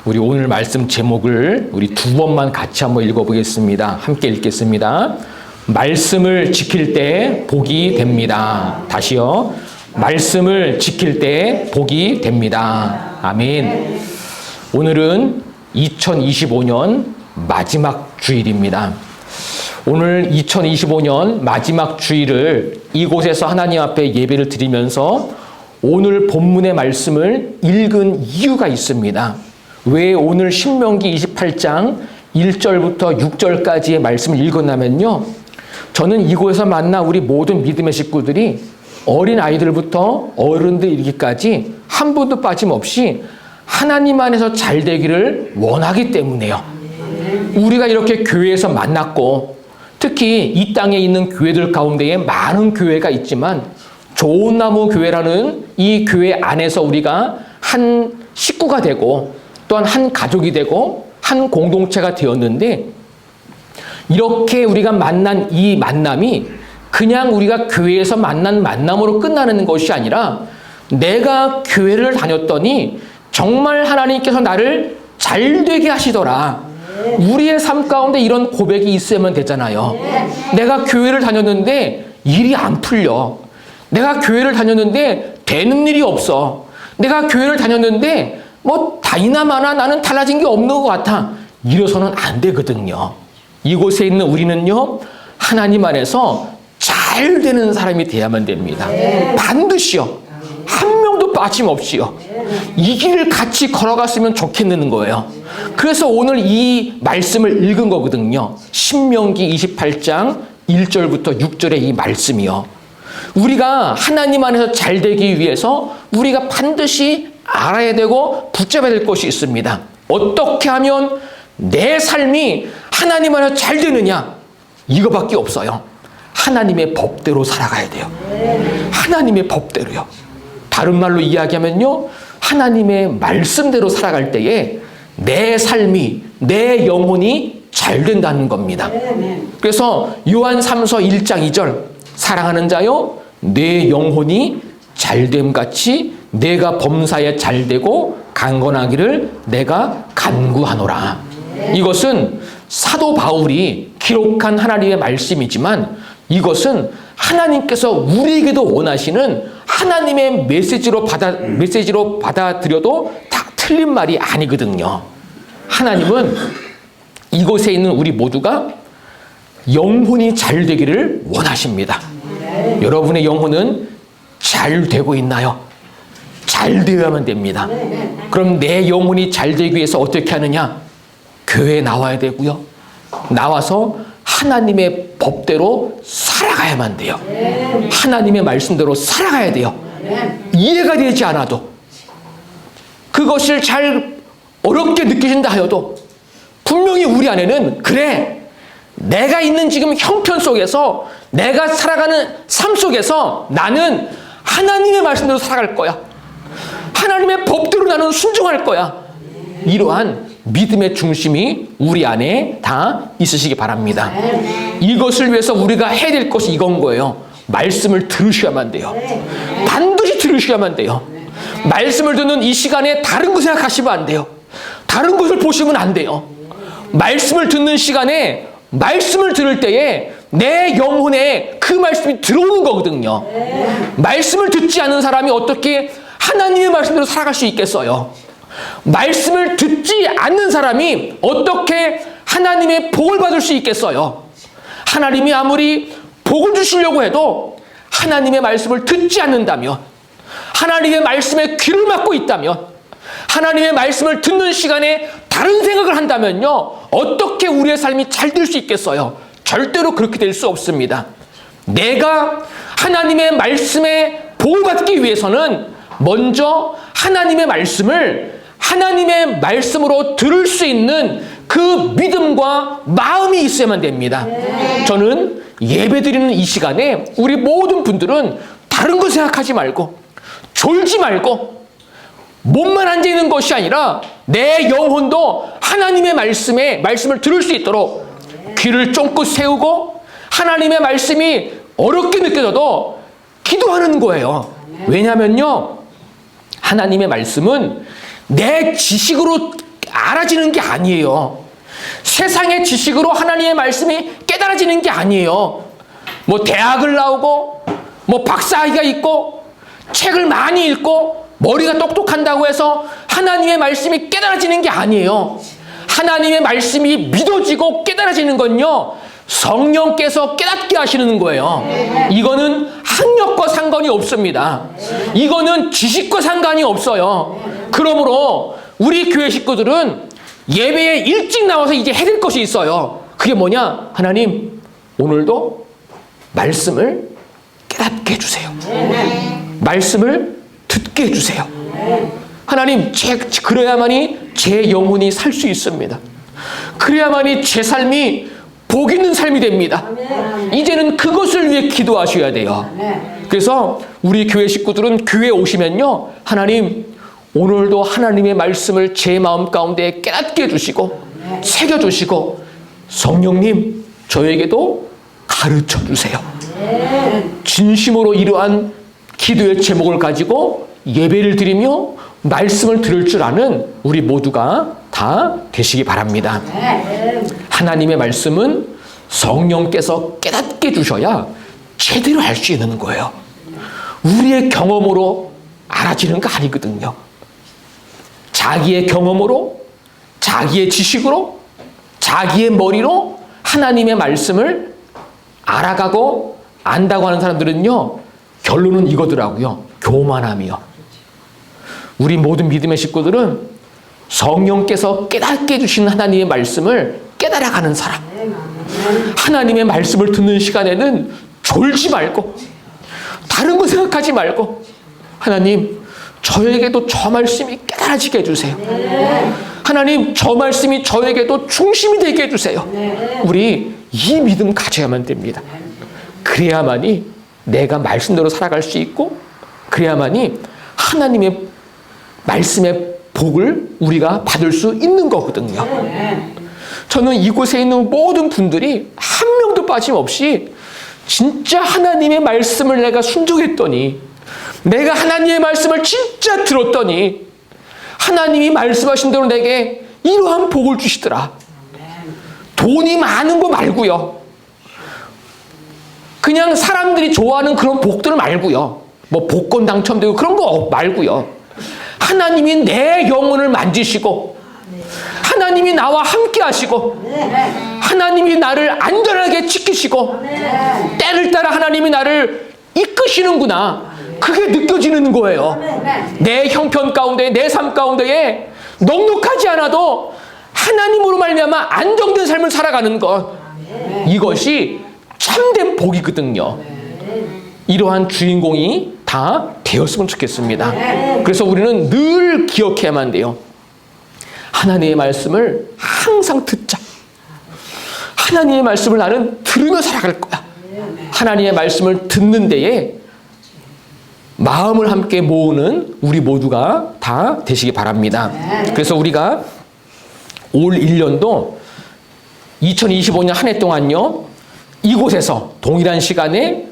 우리 오늘 말씀 제목을 우리 두 번만 같이 한번 읽어보겠습니다. 함께 읽겠습니다. 말씀을 지킬 때 복이 됩니다. 다시요. 말씀을 지킬 때 복이 됩니다. 아멘. 오늘은 2025년 마지막 주일입니다. 오늘 2025년 마지막 주일을 이곳에서 하나님 앞에 예배를 드리면서 오늘 본문의 말씀을 읽은 이유가 있습니다. 왜 오늘 신명기 28장 1절부터 6절까지의 말씀을 읽었냐면요. 저는 이곳에서 만나 우리 모든 믿음의 식구들이 어린 아이들부터 어른들 이르기까지 한 분도 빠짐없이 하나님 안에서 잘 되기를 원하기 때문에요. 우리가 이렇게 교회에서 만났고 특히 이 땅에 있는 교회들 가운데에 많은 교회가 있지만 좋은 나무 교회라는 이 교회 안에서 우리가 한 식구가 되고 또한 한 가족이 되고 한 공동체가 되었는데 이렇게 우리가 만난 이 만남이 그냥 우리가 교회에서 만난 만남으로 끝나는 것이 아니라 내가 교회를 다녔더니 정말 하나님께서 나를 잘 되게 하시더라. 우리의 삶 가운데 이런 고백이 있으면 되잖아요. 내가 교회를 다녔는데 일이 안 풀려. 내가 교회를 다녔는데 되는 일이 없어. 내가 교회를 다녔는데 뭐 다이나마나 나는 달라진 게 없는 것 같아. 이래서는 안 되거든요. 이곳에 있는 우리는요. 하나님 안에서 잘 되는 사람이 돼야만 됩니다. 반드시요. 한 명도 빠짐없이요. 이 길을 같이 걸어갔으면 좋겠는 거예요. 그래서 오늘 이 말씀을 읽은 거거든요. 신명기 28장 1절부터 6절의 이 말씀이요. 우리가 하나님 안에서 잘 되기 위해서 우리가 반드시 알아야 되고 붙잡아야 될 것이 있습니다. 어떻게 하면 내 삶이 하나님 안에서 잘 되느냐? 이거밖에 없어요. 하나님의 법대로 살아가야 돼요. 하나님의 법대로요. 다른 말로 이야기하면요. 하나님의 말씀대로 살아갈 때에 내 삶이, 내 영혼이 잘 된다는 겁니다. 그래서 요한 3서 1장 2절 사랑하는 자요 내 영혼이 잘됨 같이 내가 범사에 잘되고 강건하기를 내가 간구하노라. 이것은 사도 바울이 기록한 하나님의 말씀이지만 이것은 하나님께서 우리에게도 원하시는 하나님의 메시지로 받아들여도 다 틀린 말이 아니거든요. 하나님은 이곳에 있는 우리 모두가 영혼이 잘 되기를 원하십니다. 여러분의 영혼은 잘 되고 있나요? 잘 되어야만 됩니다. 그럼 내 영혼이 잘 되기 위해서 어떻게 하느냐? 교회에 나와야 되고요. 나와서 하나님의 법대로 살아가야만 돼요. 하나님의 말씀대로 살아가야 돼요. 이해가 되지 않아도 그것을 잘 어렵게 느끼신다 하여도 분명히 우리 안에는 그래 내가 있는 지금 형편 속에서 내가 살아가는 삶 속에서 나는 하나님의 말씀대로 살아갈 거야. 하나님의 법대로 나는 순종할 거야. 이러한 믿음의 중심이 우리 안에 다 있으시기 바랍니다. 이것을 위해서 우리가 해야 될 것이 이건 거예요. 말씀을 들으셔야만 돼요. 반드시 들으셔야만 돼요. 말씀을 듣는 이 시간에 다른 거 생각하시면 안 돼요. 다른 것을 보시면 안 돼요. 말씀을 듣는 시간에 말씀을 들을 때에 내 영혼에 그 말씀이 들어오는 거거든요. 말씀을 듣지 않는 사람이 어떻게 하나님의 말씀대로 살아갈 수 있겠어요? 말씀을 듣지 않는 사람이 어떻게 하나님의 복을 받을 수 있겠어요? 하나님이 아무리 복을 주시려고 해도 하나님의 말씀을 듣지 않는다면, 하나님의 말씀에 귀를 막고 있다면, 하나님의 말씀을 듣는 시간에 다른 생각을 한다면요, 어떻게 우리의 삶이 잘 될 수 있겠어요? 절대로 그렇게 될 수 없습니다. 내가 하나님의 말씀에 복을 받기 위해서는 먼저 하나님의 말씀을 하나님의 말씀으로 들을 수 있는 그 믿음과 마음이 있어야만 됩니다. 저는 예배드리는 이 시간에 우리 모든 분들은 다른 거 생각하지 말고 졸지 말고 몸만 앉아있는 것이 아니라 내 영혼도 하나님의 말씀을 들을 수 있도록 귀를 쫑긋 세우고 하나님의 말씀이 어렵게 느껴져도 기도하는 거예요. 왜냐면요, 하나님의 말씀은 내 지식으로 알아지는 게 아니에요. 세상의 지식으로 하나님의 말씀이 깨달아지는 게 아니에요. 뭐 대학을 나오고 뭐 박사학위가 있고 책을 많이 읽고 머리가 똑똑한다고 해서 하나님의 말씀이 깨달아지는 게 아니에요. 하나님의 말씀이 믿어지고 깨달아지는 건요, 성령께서 깨닫게 하시는 거예요. 이거는 학력과 상관이 없습니다. 이거는 지식과 상관이 없어요. 그러므로 우리 교회 식구들은 예배에 일찍 나와서 이제 해야 될 것이 있어요. 그게 뭐냐? 하나님, 오늘도 말씀을 깨닫게 해주세요. 말씀을 듣게 해주세요. 하나님, 그래야만이 제 영혼이 살 수 있습니다. 그래야만이 제 삶이 복 있는 삶이 됩니다. 이제는 그것을 위해 기도하셔야 돼요. 그래서 우리 교회 식구들은 교회에 오시면요, 하나님, 오늘도 하나님의 말씀을 제 마음 가운데 깨닫게 해주시고 새겨주시고 성령님, 저에게도 가르쳐 주세요. 진심으로 이러한 기도의 제목을 가지고 예배를 드리며 말씀을 들을 줄 아는 우리 모두가 다 되시기 바랍니다. 하나님의 말씀은 성령께서 깨닫게 주셔야 제대로 알 수 있는 거예요. 우리의 경험으로 알아지는 거 아니거든요. 자기의 경험으로, 자기의 지식으로, 자기의 머리로 하나님의 말씀을 알아가고 안다고 하는 사람들은요, 결론은 이거더라고요. 교만함이요. 우리 모든 믿음의 식구들은 성령께서 깨닫게 해주신 하나님의 말씀을 깨달아가는 사람. 하나님의 말씀을 듣는 시간에는 졸지 말고 다른 거 생각하지 말고 하나님, 저에게도 저 말씀이 깨달아지게 해주세요. 하나님, 저 말씀이 저에게도 중심이 되게 해주세요. 우리 이 믿음 가져야만 됩니다. 그래야만이 내가 말씀대로 살아갈 수 있고, 그래야만이 하나님의 말씀의 복을 우리가 받을 수 있는 거거든요. 저는 이곳에 있는 모든 분들이 한 명도 빠짐없이 진짜 하나님의 말씀을 내가 순종했더니, 내가 하나님의 말씀을 진짜 들었더니 하나님이 말씀하신 대로 내게 이러한 복을 주시더라. 돈이 많은 거 말고요, 그냥 사람들이 좋아하는 그런 복들 말고요, 뭐 복권 당첨되고 그런 거 말고요, 하나님이 내 영혼을 만지시고 하나님이 나와 함께 하시고 하나님이 나를 안전하게 지키시고 때를 따라 하나님이 나를 이끄시는구나, 그게 느껴지는 거예요. 내 형편 가운데, 내 삶 가운데에 넉넉하지 않아도 하나님으로 말미암아 안정된 삶을 살아가는 것, 이것이 참된 복이거든요. 이러한 주인공이 다 되었으면 좋겠습니다. 그래서 우리는 늘 기억해야만 돼요. 하나님의 말씀을 항상 듣자. 하나님의 말씀을 나는 들으며 살아갈 거야. 하나님의 말씀을 듣는 데에 마음을 함께 모으는 우리 모두가 다 되시기 바랍니다. 그래서 우리가 올 1년도 2025년 한 해 동안요, 이곳에서 동일한 시간에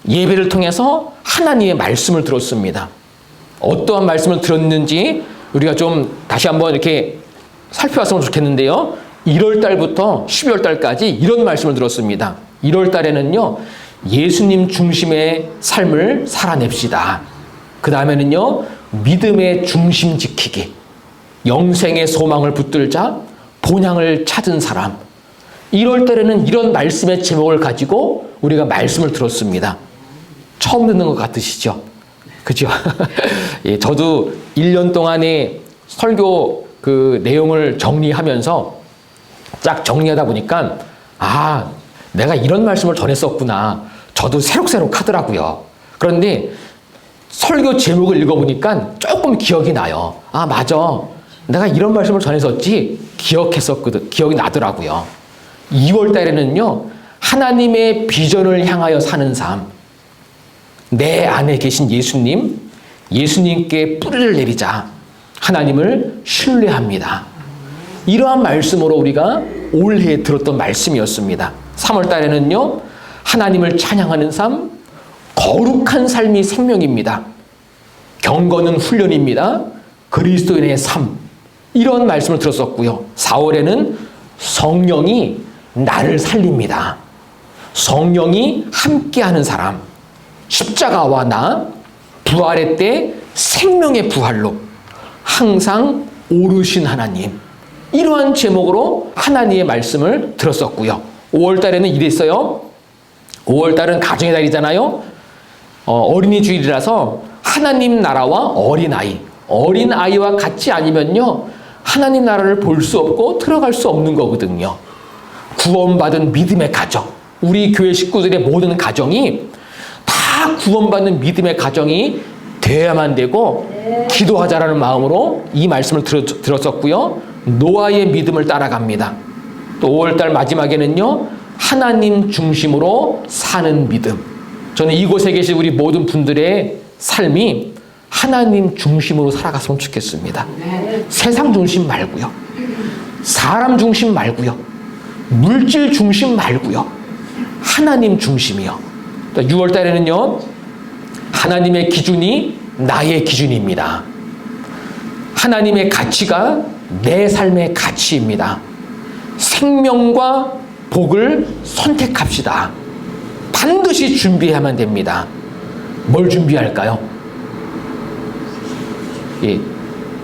예배를 통해서 하나님의 말씀을 들었습니다. 어떠한 말씀을 들었는지 우리가 좀 다시 한번 이렇게 살펴봤으면 좋겠는데요. 1월 달부터 12월 달까지 이런 말씀을 들었습니다. 1월 달에는요, 예수님 중심의 삶을 살아냅시다. 그 다음에는요, 믿음의 중심 지키기, 영생의 소망을 붙들자, 본향을 찾은 사람. 1월 달에는 이런 말씀의 제목을 가지고 우리가 말씀을 들었습니다. 처음 듣는 것 같으시죠? 그죠? 예, 저도 1년 동안의 설교 그 내용을 정리하면서 쫙 정리하다 보니까, 아, 내가 이런 말씀을 전했었구나. 저도 새록새록 하더라고요. 그런데 설교 제목을 읽어보니까 조금 기억이 나요. 아, 맞아. 내가 이런 말씀을 전했었지. 기억했었거든. 기억이 나더라고요. 2월 달에는요, 하나님의 비전을 향하여 사는 삶. 내 안에 계신 예수님, 예수님께 뿌리를 내리자. 하나님을 신뢰합니다. 이러한 말씀으로 우리가 올해 들었던 말씀이었습니다. 3월 달에는요, 하나님을 찬양하는 삶, 거룩한 삶이 생명입니다. 경건은 훈련입니다. 그리스도인의 삶. 이런 말씀을 들었었고요. 4월에는 성령이 나를 살립니다. 성령이 함께하는 사람, 십자가와 나, 부활의 때 생명의 부활로 항상 오르신 하나님, 이러한 제목으로 하나님의 말씀을 들었었고요. 5월 달에는 이랬어요. 5월 달은 가정의 달이잖아요. 어린이 주일이라서 하나님 나라와 어린아이와 같이 아니면요, 하나님 나라를 볼 수 없고 들어갈 수 없는 거거든요. 구원받은 믿음의 가정, 우리 교회 식구들의 모든 가정이 다 구원받는 믿음의 가정이 되어야만 되고, 기도하자라는 마음으로 이 말씀을 들었었고요. 노아의 믿음을 따라갑니다. 또 5월달 마지막에는요, 하나님 중심으로 사는 믿음. 저는 이곳에 계신 우리 모든 분들의 삶이 하나님 중심으로 살아갔으면 좋겠습니다. 세상 중심 말고요, 사람 중심 말고요, 물질 중심 말고요, 하나님 중심이요. 6월 달에는요, 하나님의 기준이 나의 기준입니다. 하나님의 가치가 내 삶의 가치입니다. 생명과 복을 선택합시다. 반드시 준비해야만 됩니다. 뭘 준비할까요? 예,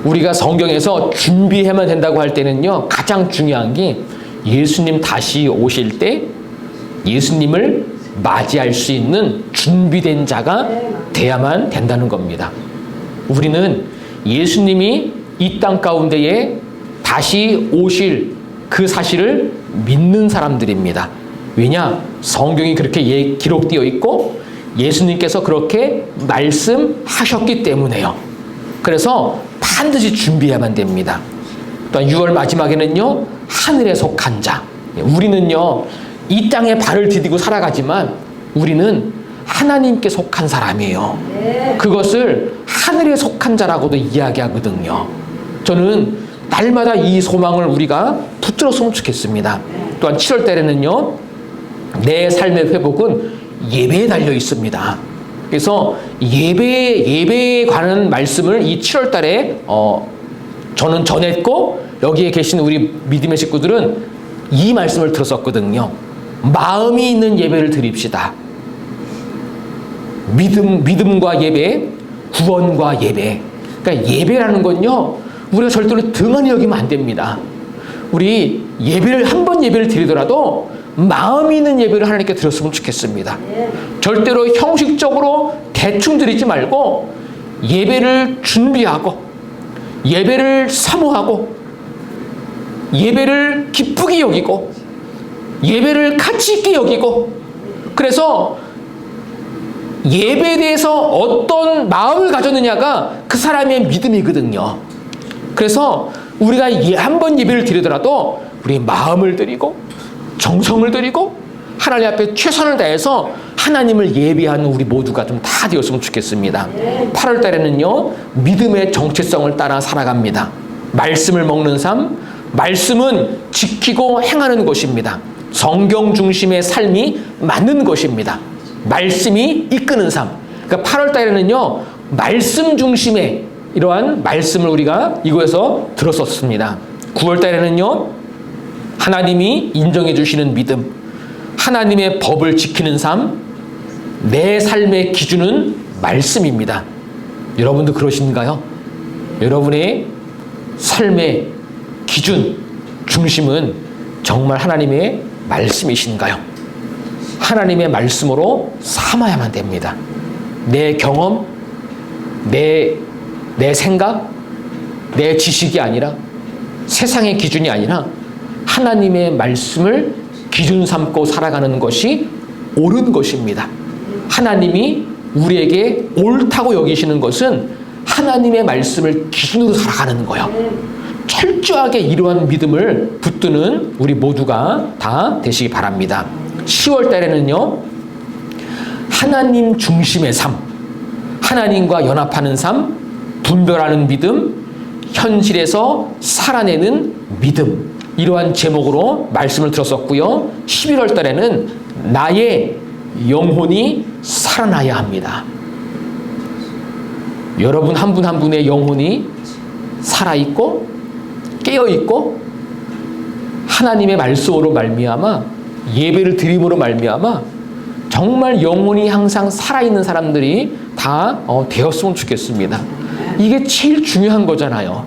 우리가 성경에서 준비해야만 된다고 할 때는요, 가장 중요한 게 예수님 다시 오실 때 예수님을 맞이할 수 있는 준비된 자가 돼야만 된다는 겁니다. 우리는 예수님이 이 땅 가운데에 다시 오실 그 사실을 믿는 사람들입니다. 왜냐? 성경이 그렇게 기록되어 있고 예수님께서 그렇게 말씀하셨기 때문에요. 그래서 반드시 준비해야만 됩니다. 또한 6월 마지막에는요, 하늘에 속한 자. 우리는요, 이 땅에 발을 디디고 살아가지만 우리는 하나님께 속한 사람이에요. 그것을 하늘에 속한 자라고도 이야기하거든요. 저는 날마다 이 소망을 우리가 붙들었으면 좋겠습니다. 또한 7월 달에는요, 내 삶의 회복은 예배에 달려 있습니다. 그래서 예배에 관한 말씀을 이 7월 달에 저는 전했고, 여기에 계신 우리 믿음의 식구들은 이 말씀을 들었었거든요. 마음이 있는 예배를 드립시다. 믿음과 예배, 구원과 예배. 그러니까 예배라는 건요, 우리가 절대로 등한히 여기면 안 됩니다. 우리 한 번 예배를 드리더라도 마음이 있는 예배를 하나님께 드렸으면 좋겠습니다. 절대로 형식적으로 대충 드리지 말고 예배를 준비하고, 예배를 사모하고, 예배를 기쁘게 여기고, 예배를 가치 있게 여기고, 그래서 예배에 대해서 어떤 마음을 가졌느냐가 그 사람의 믿음이거든요. 그래서 우리가 한 번 예배를 드리더라도 우리 마음을 드리고 정성을 드리고 하나님 앞에 최선을 다해서 하나님을 예배하는 우리 모두가 좀 다 되었으면 좋겠습니다. 8월 달에는요, 믿음의 정체성을 따라 살아갑니다. 말씀을 먹는 삶, 말씀은 지키고 행하는 것입니다. 성경 중심의 삶이 맞는 것입니다. 말씀이 이끄는 삶. 그러니까 8월 달에는요, 말씀 중심의 이러한 말씀을 우리가 이곳에서 들었었습니다. 9월 달에는요, 하나님이 인정해 주시는 믿음, 하나님의 법을 지키는 삶, 내 삶의 기준은 말씀입니다. 여러분도 그러신가요? 여러분의 삶의 기준, 중심은 정말 하나님의 말씀이신가요? 하나님의 말씀으로 삼아야만 됩니다. 내 경험, 내 생각, 내 지식이 아니라, 세상의 기준이 아니라 하나님의 말씀을 기준 삼고 살아가는 것이 옳은 것입니다. 하나님이 우리에게 옳다고 여기시는 것은 하나님의 말씀을 기준으로 살아가는 거예요. 철저하게 이러한 믿음을 붙드는 우리 모두가 다 되시기 바랍니다. 10월 달에는요, 하나님 중심의 삶, 하나님과 연합하는 삶, 분별하는 믿음, 현실에서 살아내는 믿음, 이러한 제목으로 말씀을 들었었고요. 11월 달에는 나의 영혼이 살아나야 합니다. 여러분 한 분 한 분의 영혼이 살아있고 깨어있고 하나님의 말씀으로 말미암아 예배를 드림으로 말미암아 정말 영혼이 항상 살아있는 사람들이 다 되었으면 좋겠습니다. 이게 제일 중요한 거잖아요.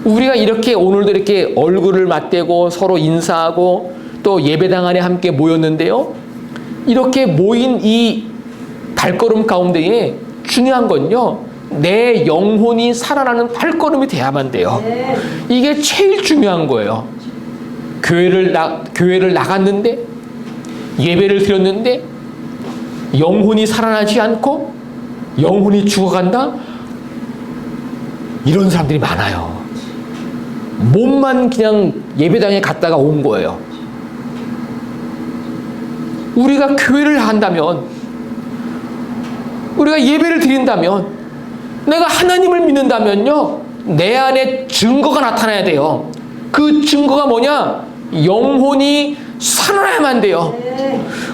우리가 이렇게 오늘도 이렇게 얼굴을 맞대고 서로 인사하고 또 예배당 안에 함께 모였는데요. 이렇게 모인 이 발걸음 가운데에 중요한 건요. 내 영혼이 살아나는 발걸음이 돼야만 돼요. 이게 제일 중요한 거예요. 교회를 나갔는데 예배를 드렸는데 영혼이 살아나지 않고 영혼이 죽어간다? 이런 사람들이 많아요. 몸만 그냥 예배당에 갔다가 온 거예요. 우리가 교회를 한다면, 우리가 예배를 드린다면, 내가 하나님을 믿는다면요, 내 안에 증거가 나타나야 돼요. 그 증거가 뭐냐? 영혼이 살아나야만 돼요.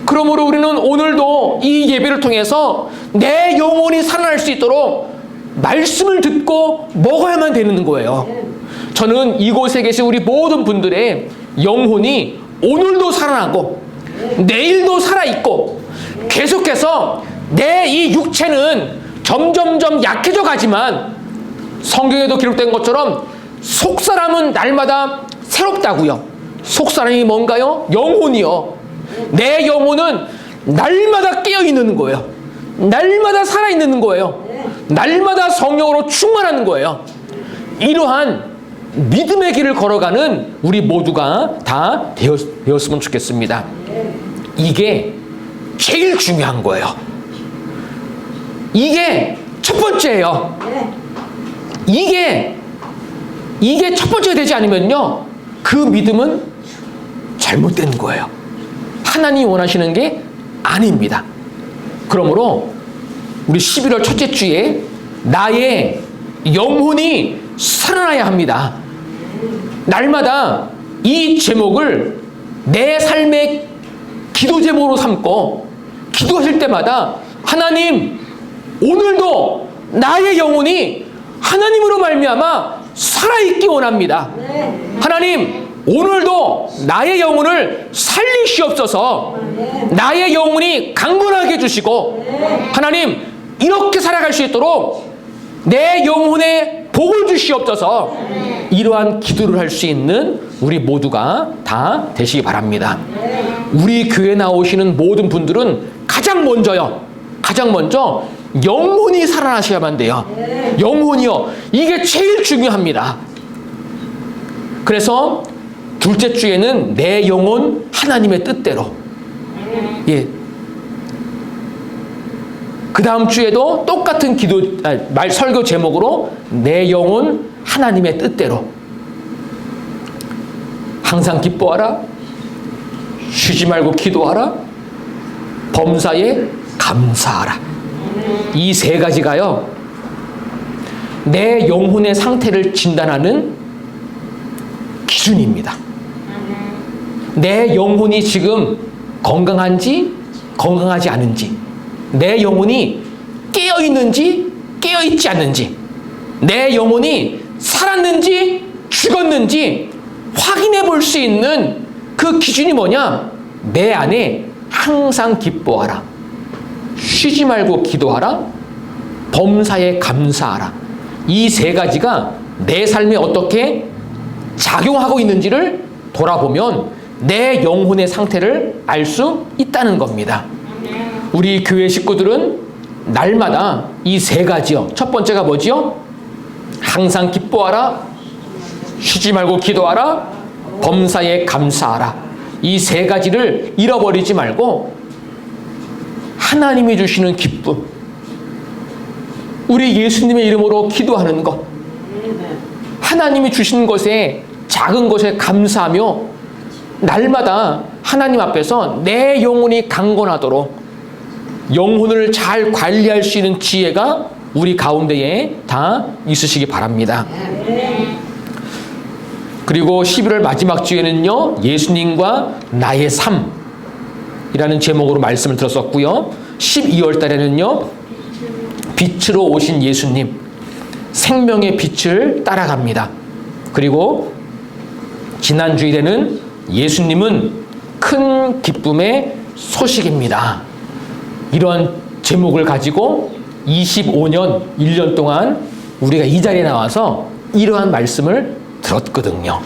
그러므로 우리는 오늘도 이 예배를 통해서 내 영혼이 살아날 수 있도록 말씀을 듣고 먹어야만 되는 거예요. 저는 이곳에 계신 우리 모든 분들의 영혼이 오늘도 살아나고 내일도 살아있고 계속해서 내 이 육체는 점점점 약해져 가지만 성경에도 기록된 것처럼 속사람은 날마다 새롭다고요. 속사람이 뭔가요? 영혼이요. 내 영혼은 날마다 깨어있는 거예요. 날마다 살아있는 거예요. 날마다 성령으로 충만하는 거예요. 이러한 믿음의 길을 걸어가는 우리 모두가 다 되었으면 좋겠습니다. 이게 제일 중요한 거예요. 이게 첫 번째예요. 이게 첫 번째가 되지 않으면요, 그 믿음은 잘못된 거예요. 하나님이 원하시는 게 아닙니다. 그러므로 우리 11월 첫째 주에 나의 영혼이 살아나야 합니다. 날마다 이 제목을 내 삶의 기도 제목으로 삼고 기도하실 때마다 하나님, 오늘도 나의 영혼이 하나님으로 말미암아 살아있기 원합니다. 하나님, 오늘도 나의 영혼을 살리시옵소서. 나의 영혼이 강건하게 해주시고 하나님, 이렇게 살아갈 수 있도록 내 영혼에 복을 주시옵소서. 이러한 기도를 할 수 있는 우리 모두가 다 되시기 바랍니다. 우리 교회 나오시는 모든 분들은 가장 먼저 영혼이 살아나셔야만 돼요. 영혼이요. 이게 제일 중요합니다. 그래서 둘째 주에는 내 영혼 하나님의 뜻대로. 예. 그 다음 주에도 똑같은 설교 제목으로 내 영혼 하나님의 뜻대로. 항상 기뻐하라. 쉬지 말고 기도하라. 범사에 감사하라. 이 세 가지가요, 내 영혼의 상태를 진단하는 기준입니다. 내 영혼이 지금 건강한지 건강하지 않은지, 내 영혼이 깨어있는지 깨어있지 않는지, 내 영혼이 살았는지 죽었는지 확인해 볼 수 있는 그 기준이 뭐냐? 내 안에 항상 기뻐하라, 쉬지 말고 기도하라, 범사에 감사하라. 이 세 가지가 내 삶에 어떻게 작용하고 있는지를 돌아보면 내 영혼의 상태를 알 수 있다는 겁니다. 우리 교회 식구들은 날마다 이 세 가지요. 첫 번째가 뭐지요? 항상 기뻐하라, 쉬지 말고 기도하라, 범사에 감사하라. 이 세 가지를 잃어버리지 말고 하나님이 주시는 기쁨, 우리 예수님의 이름으로 기도하는 것, 하나님이 주신 것에 작은 것에 감사하며 날마다 하나님 앞에서 내 영혼이 강건하도록 영혼을 잘 관리할 수 있는 지혜가 우리 가운데에 다 있으시기 바랍니다. 그리고 11월 마지막 주에는요, 예수님과 나의 삶이라는 제목으로 말씀을 들었었고요. 12월 달에는요, 빛으로 오신 예수님, 생명의 빛을 따라갑니다. 그리고 지난 주일에는 예수님은 큰 기쁨의 소식입니다. 이런 제목을 가지고 25년, 1년 동안 우리가 이 자리에 나와서 이러한 말씀을 들었거든요.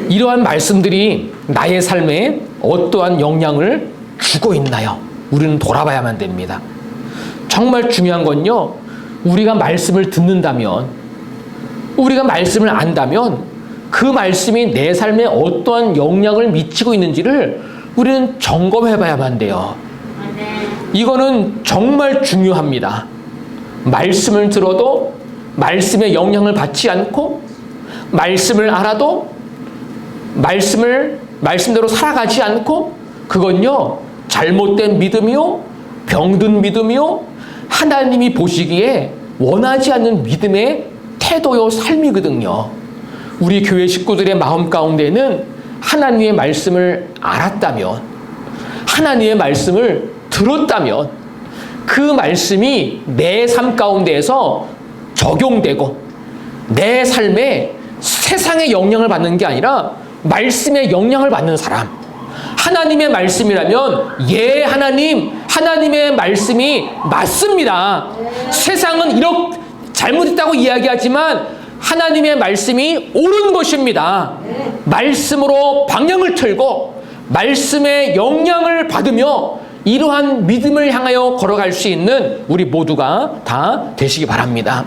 이러한 말씀들이 나의 삶에 어떠한 영향을 주고 있나요? 우리는 돌아봐야만 됩니다. 정말 중요한 건요, 우리가 말씀을 듣는다면, 우리가 말씀을 안다면 그 말씀이 내 삶에 어떠한 영향을 미치고 있는지를 우리는 점검해 봐야만 돼요. 이거는 정말 중요합니다. 말씀을 들어도 말씀의 영향을 받지 않고, 말씀을 알아도 말씀대로 살아가지 않고, 그건요 잘못된 믿음이요, 병든 믿음이요, 하나님이 보시기에 원하지 않는 믿음의 태도요, 삶이거든요. 우리 교회 식구들의 마음 가운데는 하나님의 말씀을 알았다면, 하나님의 말씀을 들었다면 그 말씀이 내 삶 가운데에서 적용되고 내 삶에 세상의 영향을 받는 게 아니라 말씀의 영향을 받는 사람, 하나님의 말씀이라면 예 하나님의 말씀이 맞습니다. 세상은 이렇게 잘못했다고 이야기하지만 하나님의 말씀이 옳은 것입니다. 말씀으로 방향을 틀고 말씀의 영향을 받으며 이러한 믿음을 향하여 걸어갈 수 있는 우리 모두가 다 되시기 바랍니다.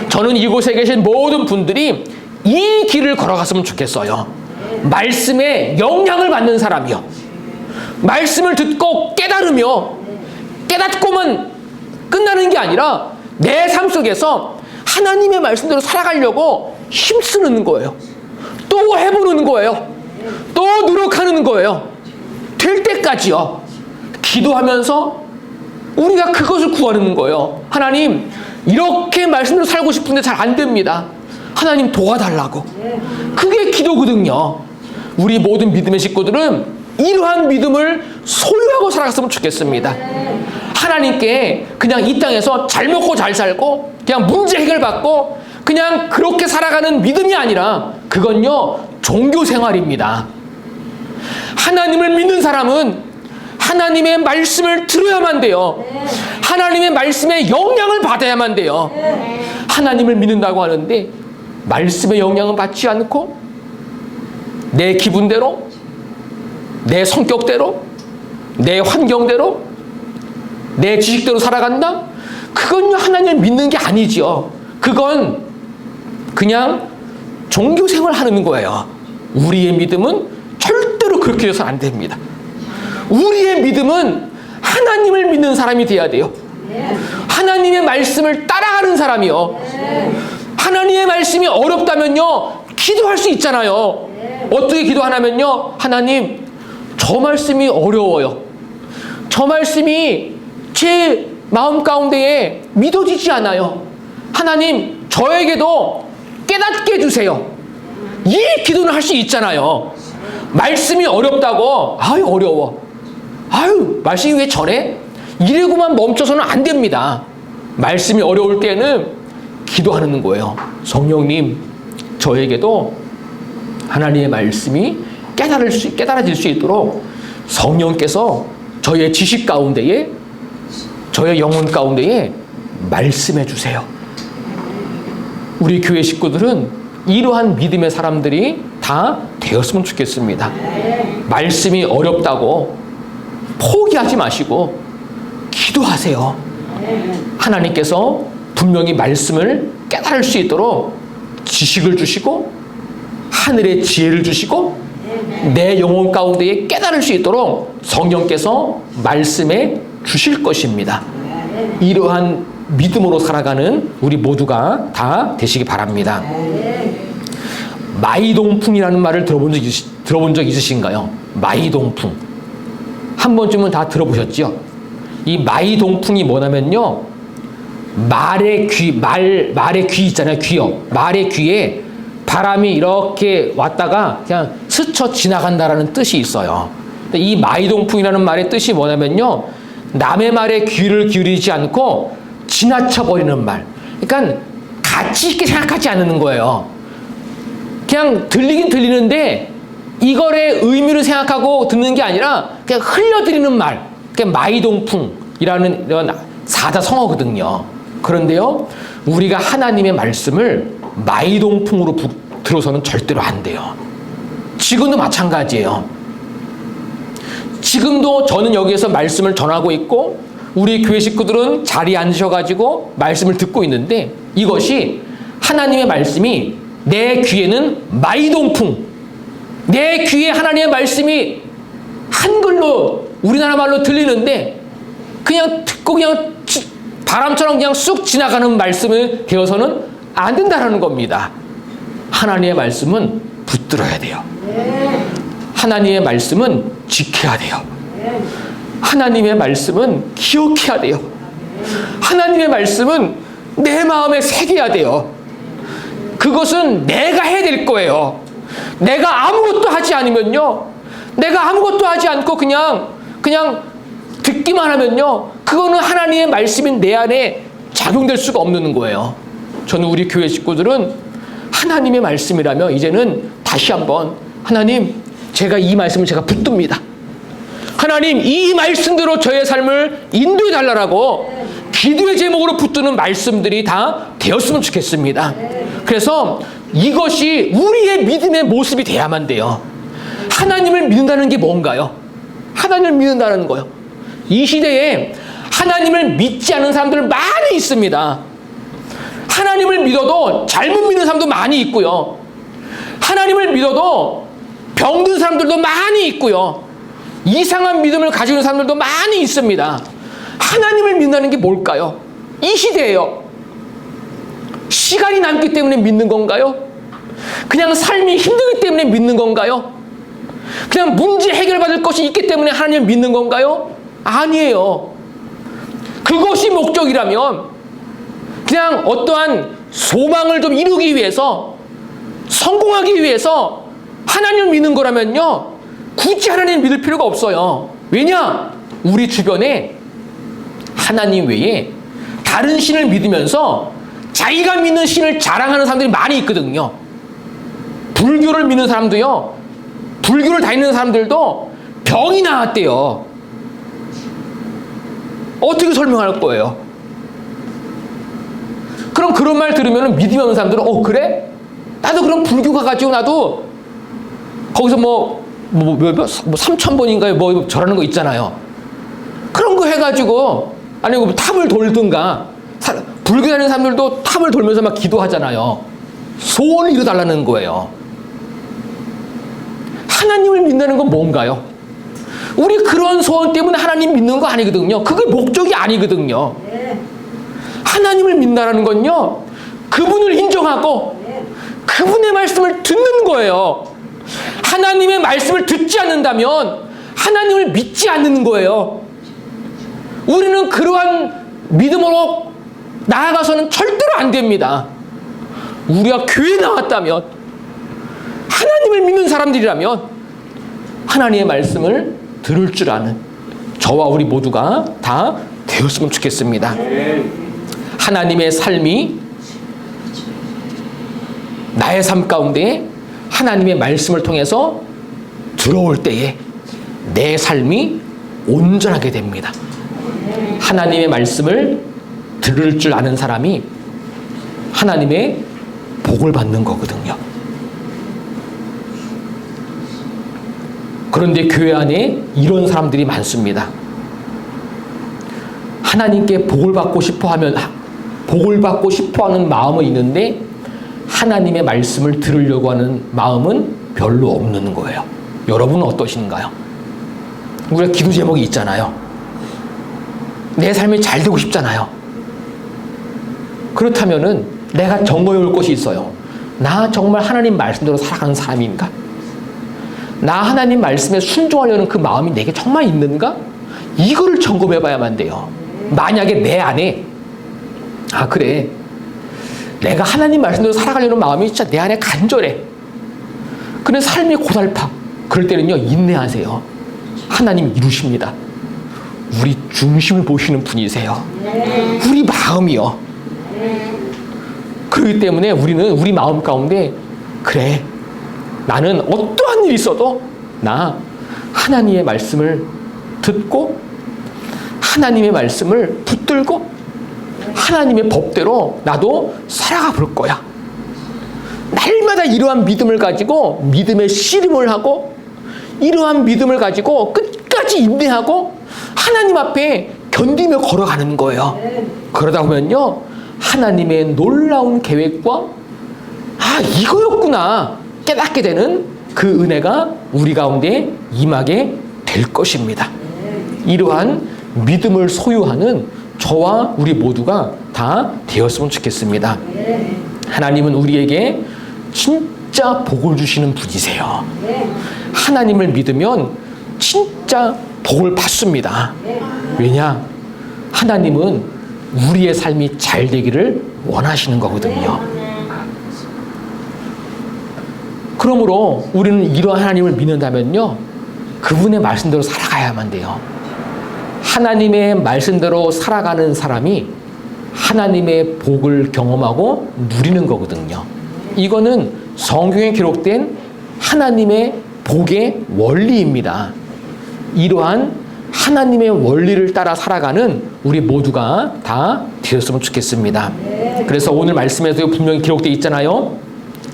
저는 이곳에 계신 모든 분들이 이 길을 걸어갔으면 좋겠어요. 말씀에 영향을 받는 사람이요, 말씀을 듣고 깨달으며, 깨닫고만 끝나는 게 아니라 내 삶 속에서 하나님의 말씀대로 살아가려고 힘쓰는 거예요. 또 해보는 거예요. 또 노력하는 거예요. 될 때까지요. 기도하면서 우리가 그것을 구하는 거예요. 하나님, 이렇게 말씀대로 살고 싶은데 잘 안 됩니다. 하나님 도와달라고. 그게 기도거든요. 우리 모든 믿음의 식구들은 이러한 믿음을 소유하고 살아갔으면 좋겠습니다. 하나님께 그냥 이 땅에서 잘 먹고 잘 살고 그냥 문제 해결받고 그냥 그렇게 살아가는 믿음이 아니라 그건요 종교 생활입니다. 하나님을 믿는 사람은 하나님의 말씀을 들어야만 돼요. 하나님의 말씀에 영향을 받아야만 돼요. 하나님을 믿는다고 하는데 말씀의 영향을 받지 않고 내 기분대로, 내 성격대로, 내 환경대로, 내 지식대로 살아간다? 그건 하나님을 믿는 게 아니죠. 그건 그냥 종교생활 하는 거예요. 우리의 믿음은 절대로 그렇게 해서는 안 됩니다. 우리의 믿음은 하나님을 믿는 사람이 돼야 돼요. 하나님의 말씀을 따라가는 사람이요. 하나님의 말씀이 어렵다면요 기도할 수 있잖아요. 어떻게 기도하냐면요, 하나님, 저 말씀이 어려워요. 저 말씀이 제 마음 가운데에 믿어지지 않아요. 하나님, 저에게도 깨닫게 해주세요. 이 기도는 할 수 있잖아요. 말씀이 어렵다고, 아유 어려워, 아유 말씀이 왜 저래? 이러고만 멈춰서는 안 됩니다. 말씀이 어려울 때는 기도하는 거예요. 성령님, 저에게도 하나님의 말씀이 깨달아질 수 있도록 성령께서 저의 지식 가운데에, 저의 영혼 가운데에 말씀해 주세요. 우리 교회 식구들은 이러한 믿음의 사람들이 다 되었으면 좋겠습니다. 말씀이 어렵다고 포기하지 마시고 기도하세요. 하나님께서 분명히 말씀을 깨달을 수 있도록 지식을 주시고 하늘의 지혜를 주시고 내 영혼 가운데에 깨달을 수 있도록 성령께서 말씀해 주실 것입니다. 이러한 믿음으로 살아가는 우리 모두가 다 되시기 바랍니다. 마이동풍이라는 말을 들어본 적 있으신가요? 마이동풍. 한 번쯤은 다 들어보셨죠? 이 마이동풍이 뭐냐면요, 말의 귀 있잖아요. 귀요. 말의 귀에 바람이 이렇게 왔다가 그냥 스쳐 지나간다라는 뜻이 있어요. 이 마이동풍이라는 말의 뜻이 뭐냐면요, 남의 말에 귀를 기울이지 않고 지나쳐버리는 말. 그러니까 가치 있게 생각하지 않는 거예요. 그냥 들리긴 들리는데 이거의 의미를 생각하고 듣는 게 아니라 그냥 흘려드리는 말, 그냥 마이동풍이라는 이런 사자성어거든요. 그런데요, 우리가 하나님의 말씀을 마이동풍으로 들어서는 절대로 안 돼요. 지금도 마찬가지예요. 지금도 저는 여기에서 말씀을 전하고 있고 우리 교회 식구들은 자리에 앉으셔가지고 말씀을 듣고 있는데 이것이 하나님의 말씀이 내 귀에는 마이동풍, 내 귀에 하나님의 말씀이 한글로 우리나라 말로 들리는데 그냥 듣고 그냥 바람처럼 그냥 쑥 지나가는 말씀이 되어서는 안 된다는 겁니다. 하나님의 말씀은 붙들어야 돼요. 하나님의 말씀은 지켜야 돼요. 하나님의 말씀은 기억해야 돼요. 하나님의 말씀은 내 마음에 새겨야 돼요. 그것은 내가 해야 될 거예요. 내가 아무것도 하지 않으면요, 내가 아무것도 하지 않고 그냥 듣기만 하면요, 그거는 하나님의 말씀이 내 안에 작용될 수가 없는 거예요. 저는 우리 교회 식구들은 하나님의 말씀이라며 이제는 다시 한번 하나님, 제가 이 말씀을 제가 붙듭니다. 하나님, 이 말씀대로 저의 삶을 인도해 달라고 기도의 제목으로 붙드는 말씀들이 다 되었으면 좋겠습니다. 그래서 이것이 우리의 믿음의 모습이 돼야만 돼요. 하나님을 믿는다는 게 뭔가요? 하나님을 믿는다는 거요. 이 시대에 하나님을 믿지 않는 사람들 많이 있습니다. 하나님을 믿어도 잘못 믿는 사람도 많이 있고요. 하나님을 믿어도 병든 사람들도 많이 있고요. 이상한 믿음을 가지고 있는 사람들도 많이 있습니다. 하나님을 믿는다는 게 뭘까요? 이 시대예요. 시간이 남기 때문에 믿는 건가요? 그냥 삶이 힘들기 때문에 믿는 건가요? 그냥 문제 해결받을 것이 있기 때문에 하나님을 믿는 건가요? 아니에요. 그것이 목적이라면 그냥 어떠한 소망을 좀 이루기 위해서, 성공하기 위해서 하나님을 믿는 거라면요, 굳이 하나님을 믿을 필요가 없어요. 왜냐? 우리 주변에 하나님 외에 다른 신을 믿으면서 자기가 믿는 신을 자랑하는 사람들이 많이 있거든요. 불교를 믿는 사람도요, 불교를 다니는 사람들도 병이 나왔대요. 어떻게 설명할 거예요? 그럼 그런 말 들으면 믿음이 없는 사람들은 그래? 나도 그럼 불교 가가지고 나도 거기서 뭐 3,000번인가요? 저라는 거 있잖아요. 그런 거 해가지고, 아니고 탑을 돌든가, 불교 다니는 사람들도 탑을 돌면서 막 기도하잖아요. 소원을 이루달라는 거예요. 하나님을 믿는다는 건 뭔가요? 우리 그런 소원 때문에 하나님 믿는 거 아니거든요. 그게 목적이 아니거든요. 하나님을 믿는다는 건요, 그분을 인정하고 그분의 말씀을 듣는 거예요. 하나님의 말씀을 듣지 않는다면 하나님을 믿지 않는 거예요. 우리는 그러한 믿음으로 나아가서는 절대로 안 됩니다. 우리가 교회에 나왔다면, 하나님을 믿는 사람들이라면 하나님의 말씀을 들을 줄 아는 저와 우리 모두가 다 되었으면 좋겠습니다. 하나님의 삶이 나의 삶 가운데 하나님의 말씀을 통해서 들어올 때에 내 삶이 온전하게 됩니다. 하나님의 말씀을 들을 줄 아는 사람이 하나님의 복을 받는 거거든요. 그런데 교회 안에 이런 사람들이 많습니다. 하나님께 복을 받고 싶어 하는 마음은 있는데 하나님의 말씀을 들으려고 하는 마음은 별로 없는 거예요. 여러분은 어떠신가요? 우리가 기도 제목이 있잖아요. 내 삶이 잘 되고 싶잖아요. 그렇다면은 내가 점검해 볼 것이 있어요. 나 정말 하나님 말씀대로 살아가는 사람인가? 나 하나님 말씀에 순종하려는 그 마음이 내게 정말 있는가? 이거를 점검해 봐야만 돼요. 만약에 내 안에 그래, 내가 하나님 말씀대로 살아가려는 마음이 진짜 내 안에 간절해. 그런 삶이 고달파. 그럴 때는요, 인내하세요. 하나님 이루십니다. 우리 중심을 보시는 분이세요. 우리 마음이요. 그렇기 때문에 우리는 우리 마음 가운데 그래, 나는 어떠한 일이 있어도 나 하나님의 말씀을 듣고 하나님의 말씀을 붙들고 하나님의 법대로 나도 살아가 볼 거야. 날마다 이러한 믿음을 가지고 믿음의 씨름을 하고 이러한 믿음을 가지고 끝까지 인내하고 하나님 앞에 견디며 걸어가는 거예요. 그러다 보면요, 하나님의 놀라운 계획과 이거였구나 깨닫게 되는 그 은혜가 우리 가운데 임하게 될 것입니다. 이러한 믿음을 소유하는 저와 우리 모두가 다 되었으면 좋겠습니다. 하나님은 우리에게 진짜 복을 주시는 분이세요. 하나님을 믿으면 진짜 복을 받습니다. 왜냐? 하나님은 우리의 삶이 잘 되기를 원하시는 거거든요. 그러므로 우리는 이러한 하나님을 믿는다면요, 그분의 말씀대로 살아가야만 돼요. 하나님의 말씀대로 살아가는 사람이 하나님의 복을 경험하고 누리는 거거든요. 이거는 성경에 기록된 하나님의 복의 원리입니다. 이러한 하나님의 원리를 따라 살아가는 우리 모두가 다 되었으면 좋겠습니다. 그래서 오늘 말씀에서 분명히 기록되어 있잖아요.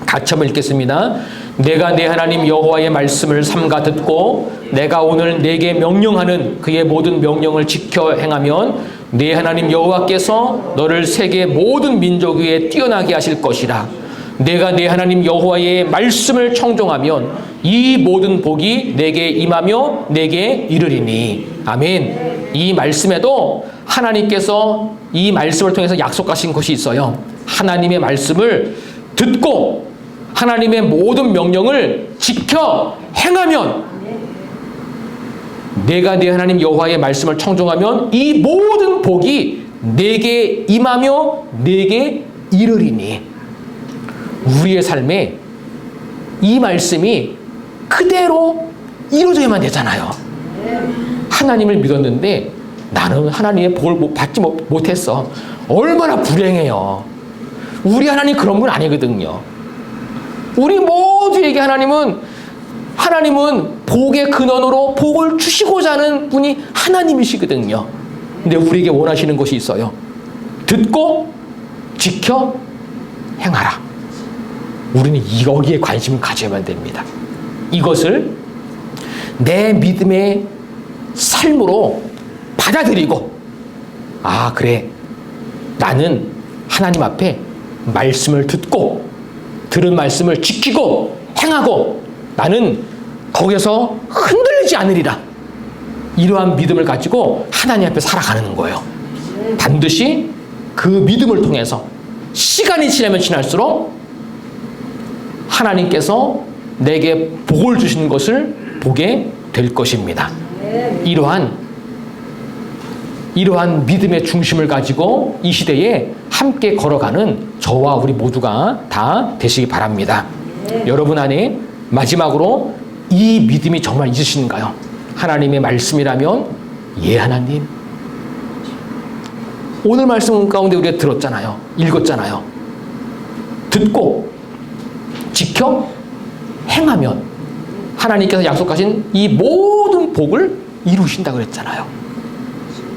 같이 한번 읽겠습니다. 내가 내 하나님 여호와의 말씀을 삼가 듣고 내가 오늘 내게 명령하는 그의 모든 명령을 지켜 행하면 내 하나님 여호와께서 너를 세계 모든 민족 위에 뛰어나게 하실 것이라. 내가 내 하나님 여호와의 말씀을 청종하면 이 모든 복이 내게 임하며 내게 이르리니. 아멘. 이 말씀에도 하나님께서 이 말씀을 통해서 약속하신 것이 있어요. 하나님의 말씀을 듣고 하나님의 모든 명령을 지켜 행하면, 내가 내 하나님 여호와의 말씀을 청종하면 이 모든 복이 내게 임하며 내게 이르리니. 우리의 삶에 이 말씀이 그대로 이루어져야만 되잖아요. 하나님을 믿었는데 나는 하나님의 복을 받지 못했어. 얼마나 불행해요. 우리 하나님 그런 분 아니거든요. 우리 모두에게 하나님은 복의 근원으로 복을 주시고자 하는 분이 하나님이시거든요. 근데 우리에게 원하시는 것이 있어요. 듣고 지켜 행하라. 우리는 여기에 관심을 가져야만 됩니다. 이것을 내 믿음의 삶으로 받아들이고, 그래, 나는 하나님 앞에 말씀을 듣고 들은 말씀을 지키고 행하고 나는 거기서 흔들리지 않으리라. 이러한 믿음을 가지고 하나님 앞에 살아가는 거예요. 반드시 그 믿음을 통해서 시간이 지나면 지날수록 하나님께서 내게 복을 주시는 것을 보게 될 것입니다. 이러한 믿음의 중심을 가지고 이 시대에 함께 걸어가는 저와 우리 모두가 다 되시기 바랍니다. 여러분 안에 마지막으로 이 믿음이 정말 있으신가요? 하나님의 말씀이라면 예, 하나님. 오늘 말씀 가운데 우리가 들었잖아요. 읽었잖아요. 듣고 지켜 행하면 하나님께서 약속하신 이 모든 복을 이루신다고 그랬잖아요.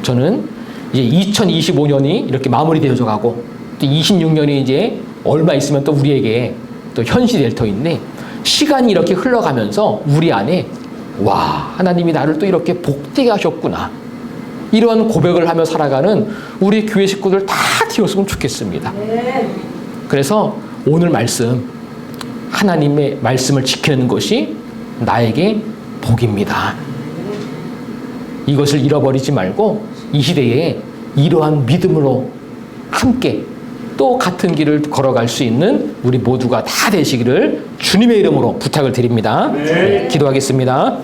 저는 이제 2025년이 이렇게 마무리되어져 가고 또 26년이 이제 얼마 있으면 또 우리에게 또 현실이 될 터인데, 시간이 이렇게 흘러가면서 우리 안에 하나님이 나를 또 이렇게 복되게 하셨구나, 이런 고백을 하며 살아가는 우리 교회 식구들 다 되었으면 좋겠습니다. 그래서 오늘 말씀, 하나님의 말씀을 지키는 것이 나에게 복입니다. 이것을 잃어버리지 말고 이 시대에 이러한 믿음으로 함께 또 같은 길을 걸어갈 수 있는 우리 모두가 다 되시기를 주님의 이름으로 부탁을 드립니다. 네, 기도하겠습니다.